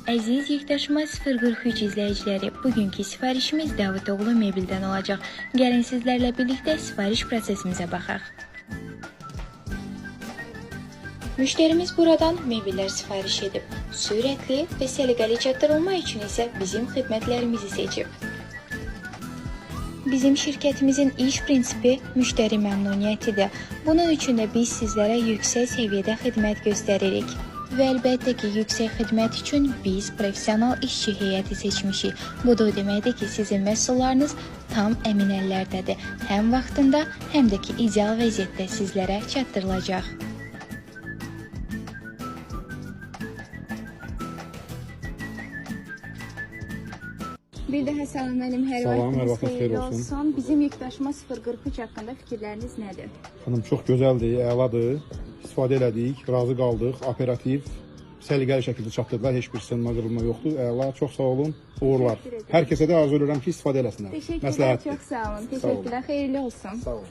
Əziz yekdaşıma 043 izləyiciləri, bugünkü sifarişimiz Davutoğlu Mebildən olacaq. Gəlin sizlərlə birlikdə sifariş prosesimizə baxaq. Müşterimiz buradan mebellər sifariş edib. Sürətli və səliqəli çatdırılma üçün isə bizim xidmətlərimizi seçib. Bizim şirkətimizin iş prinsipi müştəri məmnuniyyətidir. Bunun üçün də biz sizlərə yüksək səviyyədə xidmət göstəririk. Və əlbəttə ki, yüksək xidmət üçün biz professional işçi heyəti seçmişik. Bu da o deməkdir ki, sizin məhsullarınız tam əmin əllərdədir. Həm vaxtında, həm də ki, ideal vəziyyətdə sizlərə çatdırılacaq. Bir daha salam müəllim, hər vaxtınız xeyirli olsun. Bizim yekdaşıma 043 haqqında fikirləriniz nədir? Xanım, çox gözəldir, əladır. İstifadə elədik, razı qaldıq, operativ, səliqəli şəkildə çatdırdılar, heç bir sınma qırılma yoxdur. Əla, çox sağ olun, uğurlar. Hər kəsə də arzu edirəm ki, istifadə eləsinlər. Təşəkkürlər, çox sağ olun. Təşəkkürlər, xeyirli olsun. Sağ olun.